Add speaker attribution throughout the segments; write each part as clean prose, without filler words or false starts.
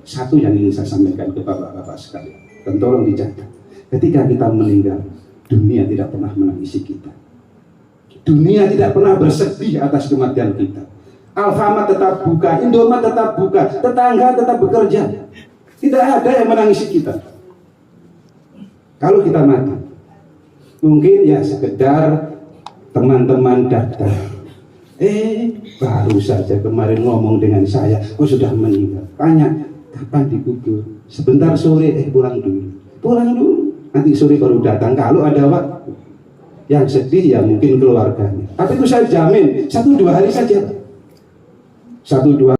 Speaker 1: Satu yang ingin saya sampaikan ke bapak-bapak sekalian, dan tolong dicatat. Ketika kita meninggal, dunia tidak pernah menangisi kita. Dunia tidak pernah bersedih atas kematian kita. Alfamart tetap buka, Indomaret tetap buka, tetangga tetap bekerja. Tidak ada yang menangisi kita. Kalau kita mati, mungkin ya sekedar teman-teman datang. Baru saja kemarin ngomong dengan saya, sudah meninggal. Tanya, kapan dikubur? Sebentar sore, pulang dulu. Pulang dulu, nanti sore baru datang. Kalau ada waktu. Yang sedih ya mungkin keluarganya. Tapi itu saya jamin, 1-2 hari saja. 1-2.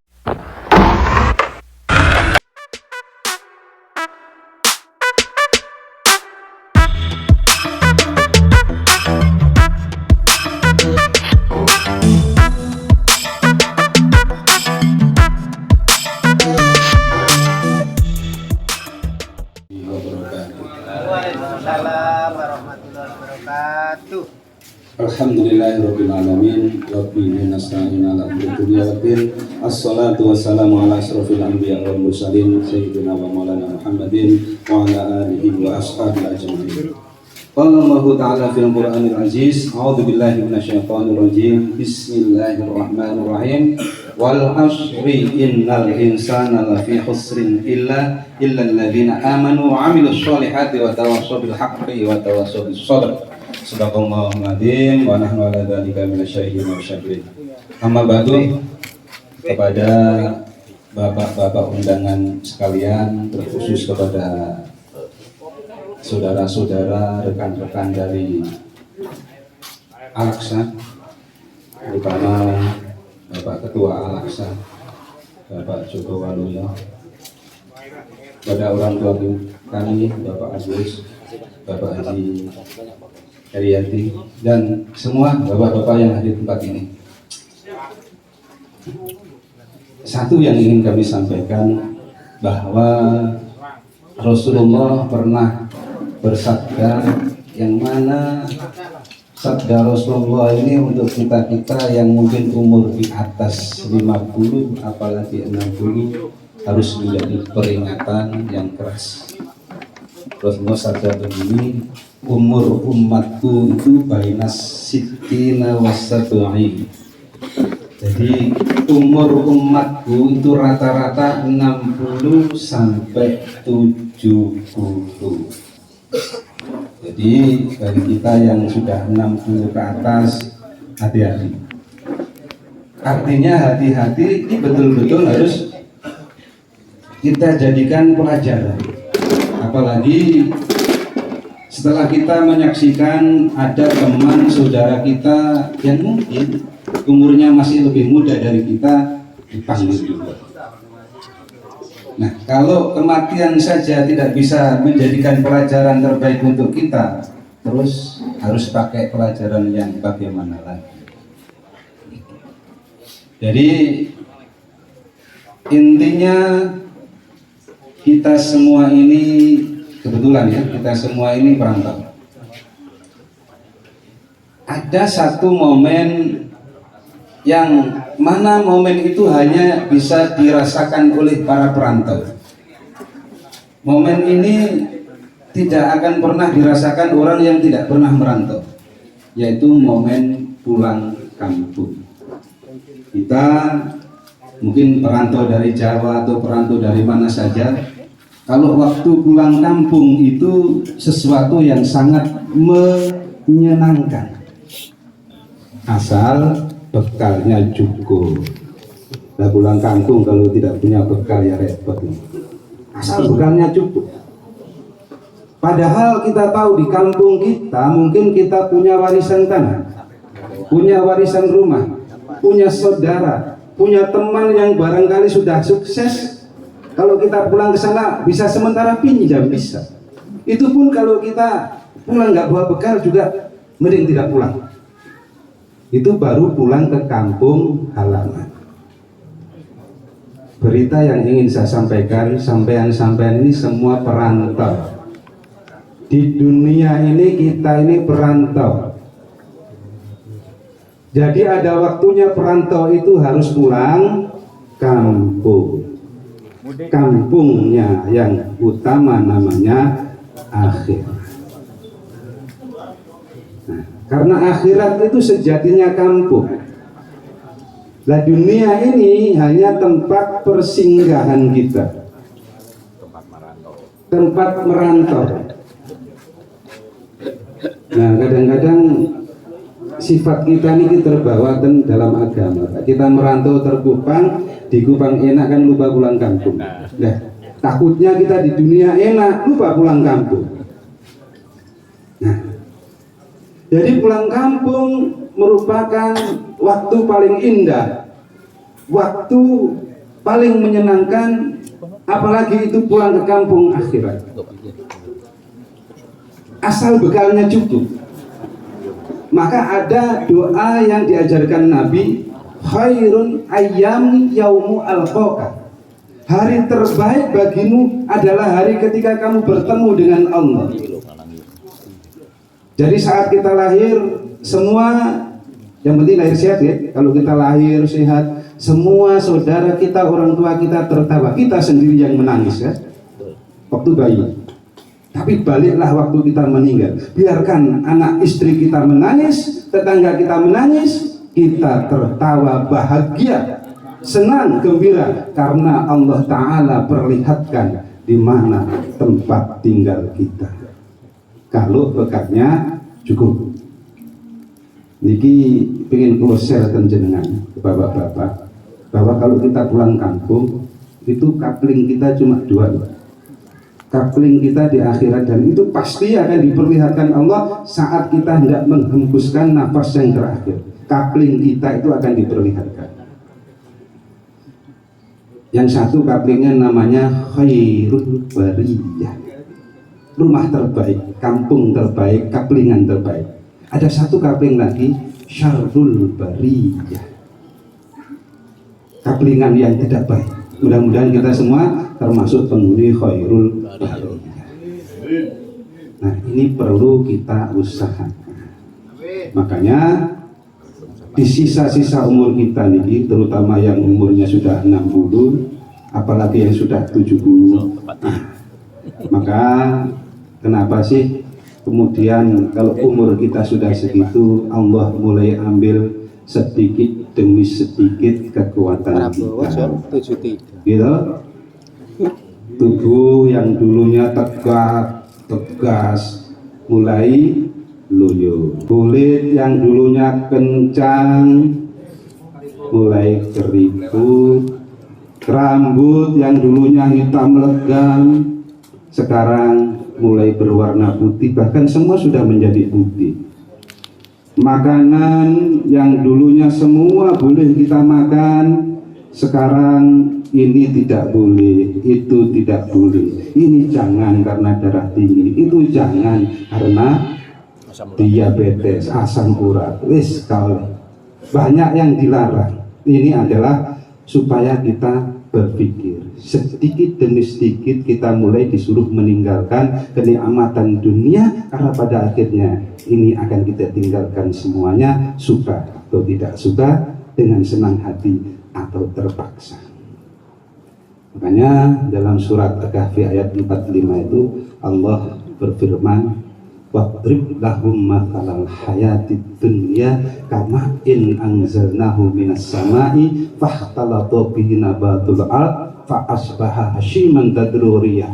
Speaker 2: Waalaikumsalam warahmatullahi wabarakatuh.
Speaker 3: Alhamdulillahirabbil alamin wa bihi nasta'in ala umuri dunya waddin. Assalatu wassalamu ala asrofil anbiya wal mursalin sayyidina wa maulana Muhammadin wa ala alihi wa ashabihi ajma'in. Qala Allahu ta'ala fil Qur'anil Aziz, a'udzu billahi minasyaitonir rajim. Bismillahirrahmanirrahim. Wal 'ashri innal insana lafi khusrin illa alladziina aamanu wa 'amilus shalihati wa tawassaw bil haqqi wa tawassaw bis sabr. Sadaqallahul adzim wa nahnu 'ala dzalika minasyahidin wa syakirin. Amma ba'du, kepada bapak-bapak undangan sekalian, terkhusus kepada saudara-saudara, rekan-rekan dari Al-Aqsa, terutama Bapak Ketua Al-Aqsa, Bapak Joko Waluyo, pada orang tua kami, Bapak Agus, Bapak Haji Herianti, dan semua bapak-bapak yang hadir di tempat ini. Satu yang ingin kami sampaikan, bahwa Rasulullah pernah bersabda, yang mana sabda Rasulullah ini untuk kita-kita yang mungkin umur di atas 50 apalagi 60 harus menjadi peringatan yang keras. Rasulullah sabda begini, umur umatku itu bainas sittina wasab'in. Jadi umur umatku itu rata-rata 60 sampai 70. Jadi bagi kita yang sudah 60 ke atas, hati-hati. Artinya hati-hati ini betul-betul harus kita jadikan pelajaran. Apalagi setelah kita menyaksikan ada teman saudara kita yang mungkin umurnya masih lebih muda dari kita, dipanggil juga. Nah, kalau kematian saja tidak bisa menjadikan pelajaran terbaik untuk kita, terus harus pakai pelajaran yang bagaimana lagi. Jadi intinya kita semua ini, kebetulan ya, kita semua ini perantau. Ada satu momen yang mana momen itu hanya bisa dirasakan oleh para perantau. Momen ini tidak akan pernah dirasakan orang yang tidak pernah merantau, yaitu momen pulang kampung. Kita mungkin perantau dari Jawa atau perantau dari mana saja, kalau waktu pulang kampung itu sesuatu yang sangat menyenangkan, asal bekalnya cukup. Nah, pulang kampung kalau tidak punya bekal ya repot. Asal bekalnya cukup. Padahal kita tahu di kampung kita mungkin kita punya warisan tanah, punya warisan rumah, punya saudara, punya teman yang barangkali sudah sukses. Kalau kita pulang ke sana bisa sementara pinjam, bisa. Itu pun kalau kita pulang nggak bawa bekal juga mending tidak pulang. Itu baru pulang ke kampung halaman. Berita yang ingin saya sampaikan, sampean-sampean ini semua perantau. Di dunia ini kita ini perantau. Jadi ada waktunya perantau itu harus pulang kampung.
Speaker 1: kampungnya yang utama namanya akhirat. Nah, karena akhirat itu sejatinya kampung. Lah dunia ini hanya tempat persinggahan kita, tempat merantau. Nah, kadang-kadang sifat kita ini terbawa dalam agama. Kita merantau terkupang, di Kupang enak kan lupa pulang kampung. Nah, takutnya kita di dunia enak lupa pulang kampung. Nah, jadi pulang kampung merupakan waktu paling indah, waktu paling menyenangkan, apalagi itu pulang ke kampung akhirat. Asal bekalnya cukup. Maka ada doa yang diajarkan Nabi, khairun ayyam yaumu alqaka. Hari terbaik bagimu adalah hari ketika kamu bertemu dengan Allah. Jadi saat kita lahir, semua yang penting lahir sehat ya. Kalau kita lahir sehat, semua saudara kita, orang tua kita tertawa, kita sendiri yang menangis ya, waktu bayi. Tapi baliklah waktu kita meninggal, biarkan anak istri kita menangis, tetangga kita menangis, kita tertawa bahagia, senang, gembira, karena Allah Ta'ala perlihatkan di mana tempat tinggal kita. Kalau bekalnya cukup. Niki pengen kula sharekan jenengan ke bapak-bapak bahwa kalau kita pulang kampung itu kapling kita cuma dua, kapling kita di akhirat, dan itu pasti akan diperlihatkan Allah saat kita hendak menghembuskan nafas yang terakhir. Kapling kita itu akan diperlihatkan. Yang satu kaplingnya namanya khairul bariyah, rumah terbaik, kampung terbaik, kaplingan terbaik. Ada satu kapling lagi, syarrul bariyah, kaplingan yang tidak baik. Mudah-mudahan kita semua termasuk penghuni khairul bariyah. Nah, ini perlu kita usahakan. Makanya di sisa-sisa umur kita nih, terutama yang umurnya sudah 60, apalagi yang sudah 70, maka kenapa sih kemudian kalau umur kita sudah segitu, Allah mulai ambil sedikit demi sedikit kekuatan kita, gitu. Tubuh yang dulunya tegak, tegas, mulai loyo. Kulit yang dulunya kencang mulai keriput. Rambut yang dulunya hitam legam sekarang mulai berwarna putih, bahkan semua sudah menjadi putih. Makanan yang dulunya semua boleh kita makan, sekarang ini tidak boleh, itu tidak boleh. Ini jangan karena darah tinggi, itu jangan karena diabetes, asam urat. Wis kalau banyak yang dilarang. Ini adalah supaya kita berpikir sedikit demi sedikit kita mulai disuruh meninggalkan kenikmatan dunia, karena pada akhirnya ini akan kita tinggalkan semuanya, suka atau tidak suka, dengan senang hati atau terpaksa. Makanya dalam surat Al-Kahfi ayat 45 itu Allah berfirman, wadrib lahum mathalal hayatid dunya kama in anzalnahu minas samai fahtalata bihi nabatul ard fa asbaha hashiman tadruriyah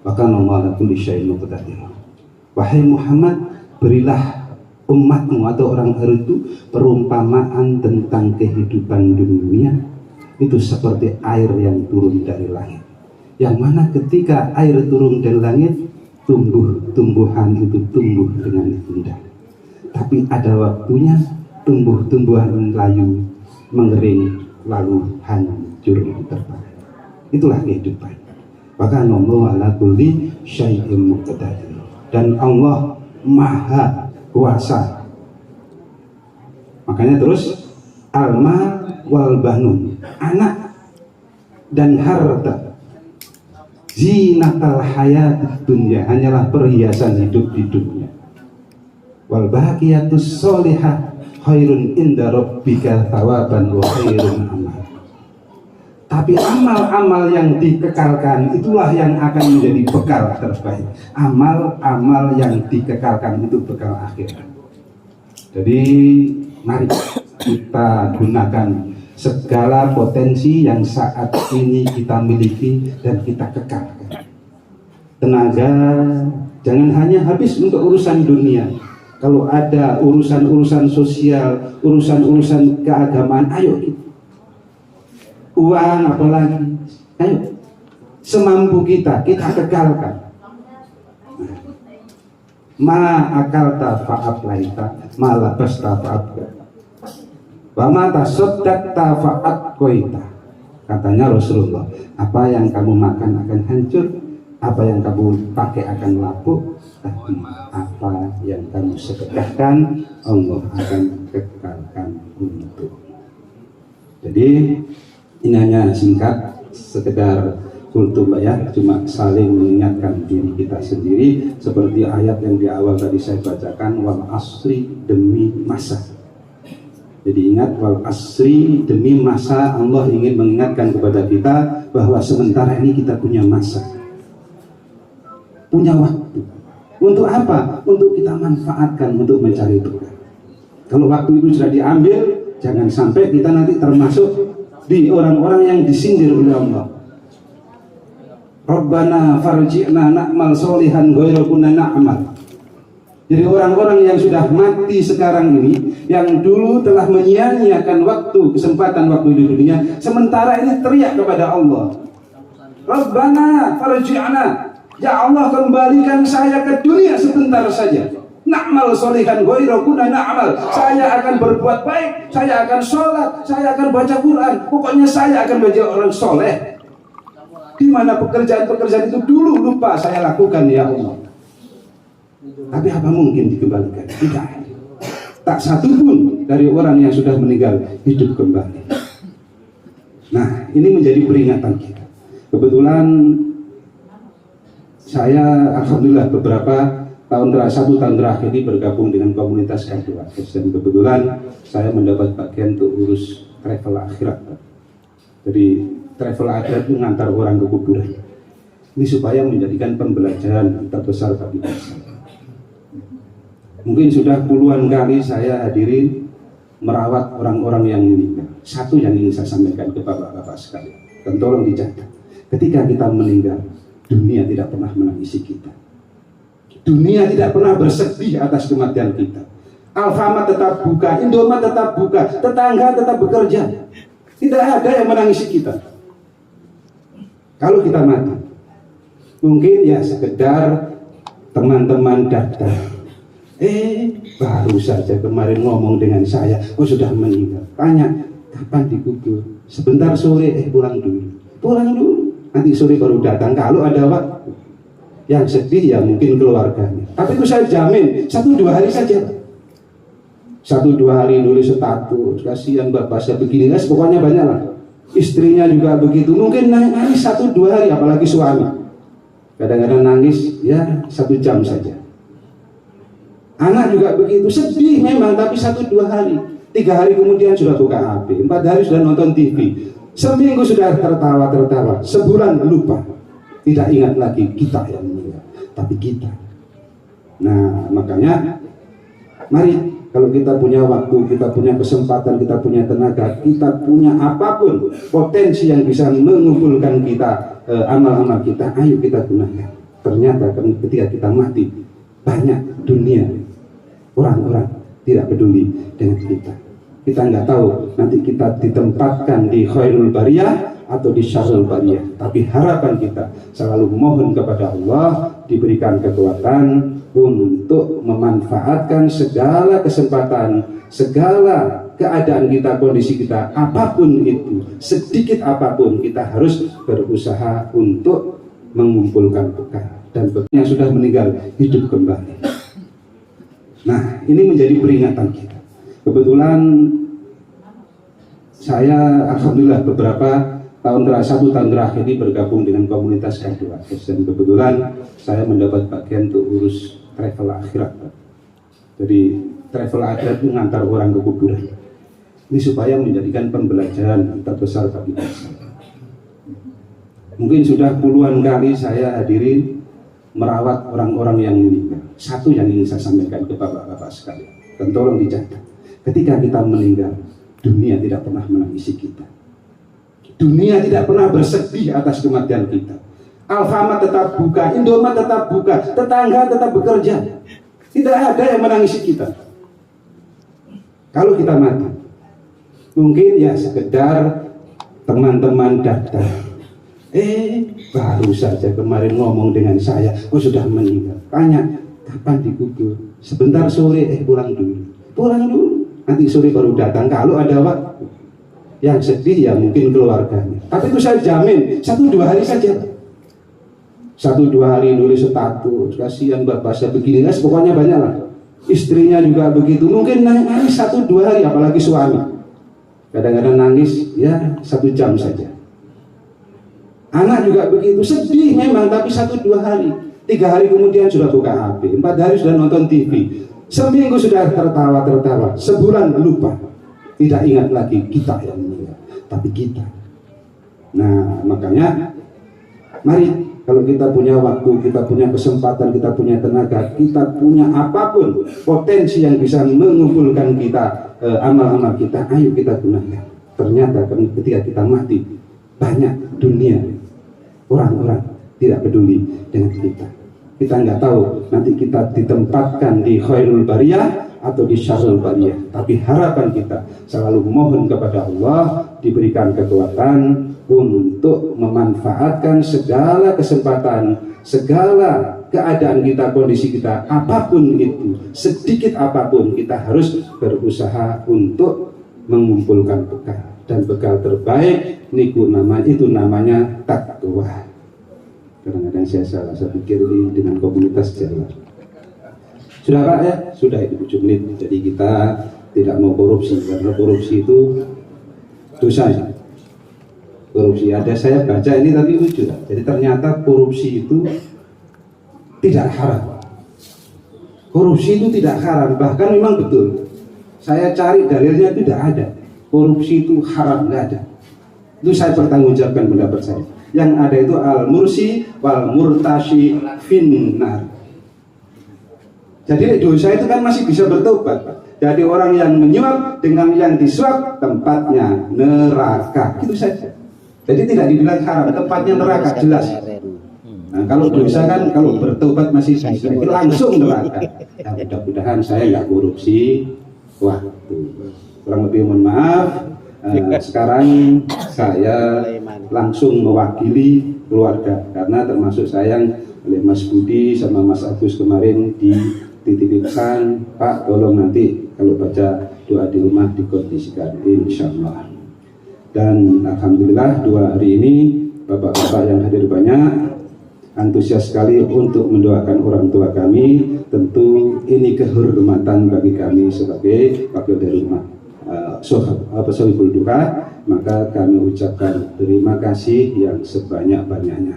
Speaker 1: wa kana Allahu ala kulli syai'in muqtadir. Wahai Muhammad, berilah umatmu atau orang itu perumpamaan tentang kehidupan dunia itu seperti air yang turun dari langit, yang mana ketika air turun dari langit, tumbuhan itu tumbuh dengan indah. Tapi ada waktunya tumbuhan layu, mengering, lalu hancur terbakar. Itulah kehidupan. Maka Allah ala kulli syai'in muqtadir. Dan Allah maha kuasa. Makanya terus al-mal wal banun, anak dan harta, zinatal hayat dunya, hanyalah perhiasan hidup di dunia. Wal baqiyatus sholihah khairun inda rabbika thawaban wa khairun amal. Tapi amal-amal yang dikekalkan itulah yang akan menjadi bekal terbaik. Amal-amal yang dikekalkan itu bekal akhir. Jadi mari kita gunakan segala potensi yang saat ini kita miliki dan kita kekalkan. Tenaga jangan hanya habis untuk urusan dunia. Kalau ada urusan-urusan sosial, urusan-urusan keagamaan, ayo kita. Uang apalagi, ayo semampu kita kekalkan. Ma akalta fa'ab laita, ma labasta fa'ab wa ma tasaddaqta fa'ab koita. Katanya Rasulullah, apa yang kamu makan akan hancur, apa yang kamu pakai akan lapuk, tapi apa yang kamu sedekahkan Allah akan kekalkan untuk. Jadi ini hanya singkat, sekedar kultum ya, cuma saling mengingatkan diri kita sendiri seperti ayat yang di awal tadi saya bacakan, wal asri, demi masa. Jadi ingat, wal asri, demi masa. Allah ingin mengingatkan kepada kita bahwa sementara ini kita punya masa, punya waktu. Untuk apa? Untuk kita manfaatkan untuk mencari Tuhan. Kalau waktu itu sudah diambil, jangan sampai kita nanti termasuk di orang-orang yang disindir oleh Allah. Rabbana farji'na na'mal solihan ghairu kunna na'mal. Jadi orang-orang yang sudah mati sekarang ini, yang dulu telah menyia-nyiakan waktu, kesempatan waktu di dunia, sementara ini teriak kepada Allah, Rabbana farji'na, ya Allah kembalikan saya ke dunia sebentar saja. Na'mal solihan ghairu kunna na'mal. Saya akan berbuat baik, saya akan sholat, saya akan baca Quran. Pokoknya saya akan menjadi orang soleh. Di mana pekerjaan-pekerjaan itu dulu lupa saya lakukan ya Allah. Tapi apa mungkin dikembalikan? Tidak. Tak satu pun dari orang yang sudah meninggal hidup kembali. Nah, ini menjadi peringatan kita. Kebetulan saya alhamdulillah beberapa satu tahun terakhir ini bergabung dengan komunitas K2 dan kebetulan saya mendapat bagian untuk urus travel akhirat. Jadi travel akhirat itu mengantar orang ke kuburan. Ini supaya menjadikan pembelajaran terbesar bagi kita. Mungkin sudah puluhan kali saya hadiri merawat orang-orang yang meninggal. Satu yang ingin saya sampaikan ke bapak-bapak sekalian, dan tolong dicatat. Ketika kita meninggal, dunia tidak pernah menangisi kita. Dunia tidak pernah bersedih atas kematian kita. Alfamart tetap buka, Indomaret tetap buka, tetangga tetap bekerja. Tidak ada yang menangisi kita. Kalau kita mati, mungkin ya sekedar teman-teman datang. Baru saja kemarin ngomong dengan saya, sudah meninggal. Tanya, kapan dikubur? Sebentar sore, pulang dulu. Pulang dulu. Nanti sore baru datang kalau ada waktu. Yang sedih ya mungkin keluarganya. Tapi itu saya jamin 1-2 hari saja. 1-2 hari nulis status, kasihan bapak saya begini, pokoknya banyak lah. Istrinya juga begitu. Mungkin nangis 1-2 hari, apalagi suami. Kadang-kadang nangis ya 1 jam saja. Anak juga begitu, sedih memang, tapi 1-2 hari. 3 hari kemudian sudah buka HP, 4 hari sudah nonton TV. Seminggu sudah tertawa-tertawa, sebulan lupa. Tidak ingat lagi kita yang meninggal, tapi kita. Nah, makanya mari kalau kita punya waktu, kita punya kesempatan, kita punya tenaga, kita punya apapun potensi yang bisa mengumpulkan kita, amal-amal kita, ayo kita gunakan. Ternyata ketika kita mati, banyak dunia orang-orang tidak peduli dengan kita. Kita nggak tahu nanti kita ditempatkan di khairul bariyah atau di syarrul bariyah. Tapi harapan kita selalu mohon kepada Allah diberikan kekuatan untuk memanfaatkan segala kesempatan, segala keadaan kita, kondisi kita, apapun itu, sedikit apapun, kita harus berusaha untuk mengumpulkan bekal dan bekal yang sudah meninggal hidup kembali. Nah, ini menjadi peringatan kita. Kebetulan saya alhamdulillah beberapa satu tahun terakhir ini bergabung dengan komunitas K2 dan kebetulan saya mendapat bagian untuk urus travel akhirat. Jadi travel akhirat itu mengantar orang ke kuburan. Ini supaya menjadikan pembelajaran terbesar bagi kita. Mungkin sudah puluhan kali saya hadiri merawat orang-orang yang meninggal. Satu yang ingin saya sampaikan ke bapak-bapak sekalian, dan tolong dicatat. Ketika kita meninggal, dunia tidak pernah menangisi kita. Dunia tidak pernah bersedih atas kematian kita. Alfamart tetap buka, Indomaret tetap buka, tetangga tetap bekerja. Tidak ada yang menangisi kita. Kalau kita mati, mungkin ya sekedar teman-teman datang. Baru saja kemarin ngomong dengan saya, oh sudah meninggal. Tanya, kapan dikubur? Sebentar sore, pulang dulu. Pulang dulu, nanti sore baru datang kalau ada waktu. Yang sedih ya mungkin keluarganya. Tapi itu saya jamin, 1-2 hari saja. 1-2 hari nulis status, kasihan bapak saya begini, pokoknya banyak lah. Istrinya juga begitu, mungkin nangis 1-2 hari, apalagi suami. Kadang-kadang nangis ya 1 jam saja. Anak juga begitu, sedih memang, tapi 1-2 hari. 3 hari kemudian sudah buka HP, 4 hari sudah nonton TV, seminggu sudah tertawa-tertawa, sebulan lupa. Tidak ingat lagi kita yang meninggal, tapi kita. Nah, makanya mari, kalau kita punya waktu, kita punya kesempatan, kita punya tenaga, kita punya apapun potensi yang bisa mengumpulkan kita, amal-amal kita, ayo kita gunakan. Ternyata ketika kita mati, banyak dunia orang-orang tidak peduli dengan kita. Kita nggak tahu nanti kita ditempatkan di khairul bariyah atau di syarrul bariyah. Tapi harapan kita selalu mohon kepada Allah diberikan kekuatan untuk memanfaatkan segala kesempatan, segala keadaan kita, kondisi kita, apapun itu, sedikit apapun, kita harus berusaha untuk mengumpulkan bekal. Dan bekal terbaik niku itu namanya takwa. Kadang-kadang saya salah, saya pikir ini dengan komunitas jalan. Sudah Pak ya? Sudah itu 7 menit. Jadi kita tidak mau korupsi, karena korupsi itu dosa. Korupsi ada, saya baca ini tadi lucu. Jadi ternyata korupsi itu tidak haram. Korupsi itu tidak haram, bahkan memang betul. Saya cari dalilnya itu tidak ada. Korupsi itu haram, nggak ada. Itu saya pertanggungjawabkan pendapat saya. Yang ada itu al-mursi wal murtashi finnar. Jadi dosa itu kan masih bisa bertobat. Jadi orang yang menyuap dengan yang disuap tempatnya neraka. Itu saja. Jadi tidak dibilang haram, tempatnya neraka jelas. Nah, kalau dosa kan kalau bertobat masih bisa, itu langsung neraka. Ya, mudah-mudahan saya nggak korupsi waktu. Kurang lebih mohon maaf. Sekarang saya langsung mewakili keluarga karena termasuk sayang oleh Mas Budi sama Mas Agus kemarin dititipkan, Pak tolong nanti kalau baca doa di rumah dikondisikan, insya Allah. Dan alhamdulillah 2 hari ini bapak-bapak yang hadir banyak, antusias sekali untuk mendoakan orang tua kami. Tentu ini kehormatan bagi kami sebagai wakil dari rumah Sohibul Duka, maka kami ucapkan terima kasih yang sebanyak-banyaknya.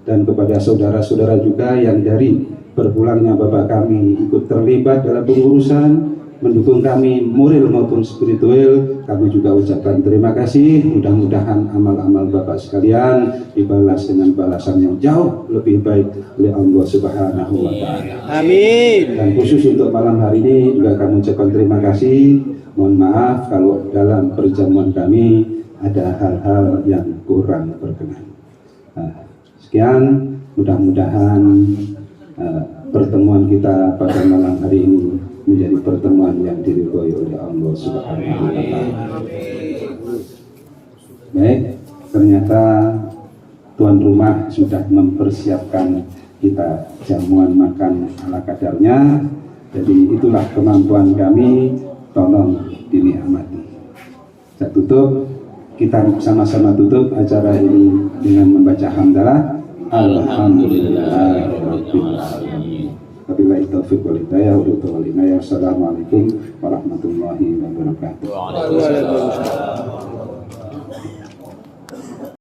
Speaker 1: Dan kepada saudara-saudara juga yang dari berpulangnya bapak kami ikut terlibat dalam pengurusan, mendukung kami moral maupun spiritual, kami juga ucapkan terima kasih. Mudah-mudahan amal-amal bapak sekalian dibalas dengan balasan yang jauh lebih baik oleh Allah Subhanahu wa Ta'ala.
Speaker 2: Amin.
Speaker 1: Dan khusus untuk malam hari ini juga kami ucapkan terima kasih. Mohon maaf kalau dalam perjamuan kami ada hal-hal yang kurang berkenan. Sekian, mudah-mudahan pertemuan kita pada malam hari ini menjadi pertemuan yang diridhoi oleh Allah Subhanahu wa Ta'ala. Baik, ternyata tuan rumah sudah mempersiapkan kita jamuan makan ala kadarnya. Jadi itulah kemampuan kami, tolong dinikmati. Saya tutup, kita sama-sama tutup acara ini dengan membaca hamdalah. Alhamdulillahirabbil alamin. Wabillahi taufiq wal hidayah. Assalamualaikum warahmatullahi wabarakatuh.